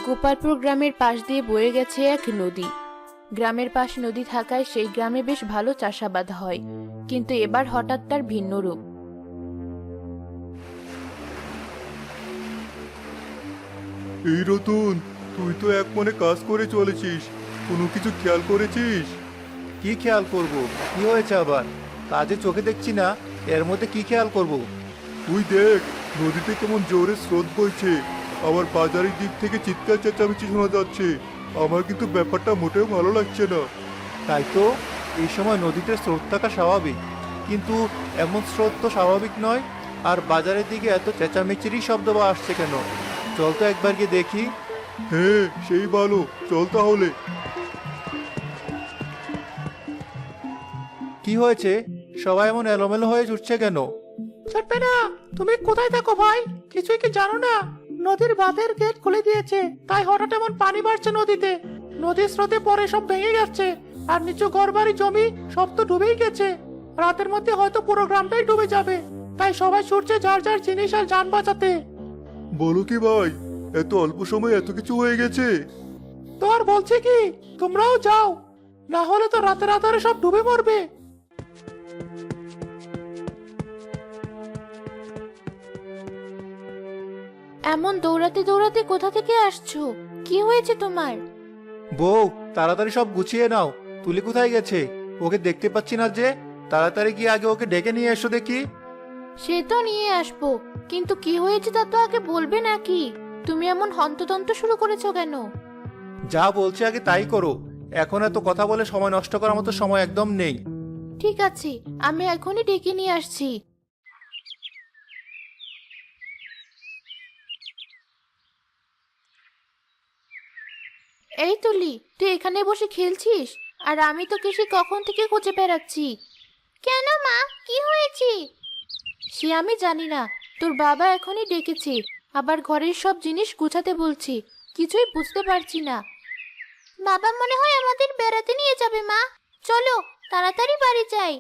গোপালপুর গ্রামের পাশ দিয়ে বয়ে গেছে এক নদী। গ্রামের পাশ নদী থাকায় সেই গ্রামে বেশ ভালো চাষাবাদ হয়, কিন্তু এবার হঠাৎ তার ভিন্ন রূপ। এই রতন, তুই তো এক মনে কাজ করে চলেছিস, কোনো কিছু খেয়াল করেছিস? কি খেয়াল করব? কি হয়েছে আবার? কাজে চোখে দেখছি না, এর মধ্যে কি খেয়াল করব? তুই দেখ, নদীতে কেমন জোরে স্রোত বইছে, আবার বাজারের দিক থেকে চিৎকার চেঁচামেচি শোনা যাচ্ছে। আমার কিন্তু ব্যাপারটা মোটেও ভালো লাগছে না। তাই তো, এই সময় নদীতে স্রোত থাকা স্বাভাবিক, কিন্তু এমন স্রোত তো স্বাভাবিক নয়। আর বাজারের দিকে এত চেঁচামেচিরই শব্দ বা আসছে কেন? চল তো একবার গিয়ে দেখি। হ্যাঁ, সেই ভালো, চল তাহলে। কি হয়েছে? সবাই এমন এলোমেলো হয়ে ছুটছে কেন? ছুটবে না। তুমি কোথায় থাকো ভাই? কিছুই কি জানো না? নদীর বাঁধের গেট খুলে দিয়েছে, তাই হঠাৎ এমন পানি বাড়ছে নদীতে। নদীর স্রোতে পরে সব ভেঙে যাচ্ছে, আর নিচু ঘরবাড়ি জমি সব তো ডুবেই গেছে। রাতের মধ্যে হয়তো পুরো গ্রামটাই ডুবে যাবে, তাই সবাই ছুটছে যার যার জিনিস আর যান বাঁচাতে। বলো কি ভাই, এত অল্প সময়ে এত কিছু হয়ে গেছে? তো আর বলছে কি, তোমরাও যাও, না হলে তো রাতে রাতারে সব ডুবে মরবে। এমন দৌড়াতে দৌড়াতে কোথা থেকে আসছো? কি হয়েছে তোমার? বউ, তাড়াতাড়ি সব গুছিয়ে নাও। তুলি কোথায় গেছে? ওকে দেখতে পাচ্ছি না যে। তাড়াতাড়ি গিয়ে আগে ওকে ডেকে নিয়ে এসো দেখি। সে তো নিয়ে আসবো, কিন্তু কি হয়েছে তা তো আগে বলবে নাকি? তুমি এমন হন্তদন্ত শুরু করেছো কেন? যা বলছে আগে তাই করো। এখন এত কথা বলে সময় নষ্ট করার মতো সময় একদম নেই। ঠিক আছে, আমি এখনই ডেকে নিয়ে আসছি। এই তুলি, তুই এখানে বসে খেলছিস, আর আমি তো কৃষি কখন থেকে খুঁজে বেড়াচ্ছি। কেন মা, কি হয়েছে? সে আমি জানি না, তোর বাবা এখনই ডেকেছে, আবার ঘরের সব জিনিস গুছাতে বলছি। কিছুই বুঝতে পারছি না। বাবা মনে হয় আমাদের বেড়াতে নিয়ে যাবে মা, চলো তাড়াতাড়ি বাড়ি যাই।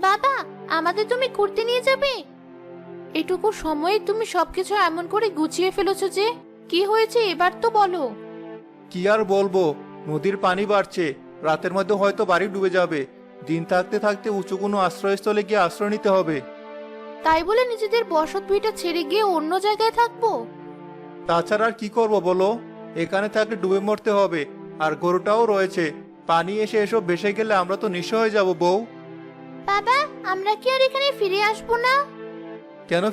বাবা, আমাদের তুমি ঘুরতে নিয়ে যাবে? এটুকু সময়ে তুমি সবকিছু এমন করে গুছিয়ে ফেলেছো যে, কি হয়েছে এবার তো বলো। কি আর বলবো, নদীর পানি বাড়ছে, রাতের মধ্যে হয়তো বাড়ি ডুবে যাবে। দিন থাকতে থাকতে উঁচু কোনো আশ্রয়স্থলে গিয়ে আশ্রয় নিতে হবে। তাই বলে নিজেদের বসত ভিটা ছেড়ে গিয়ে অন্য জায়গায় থাকবো? তাছাড়া আর কি করব বলো? এখানে থাকলে ডুবে মরতে হবে, আর গরুটাও রয়েছে। পানি এসে এসব ভেসে গেলে আমরা তো নিঃস্ব হয়ে যাব বউ। বাবা, আমরা কি আর এখানে ফিরে আসবো না?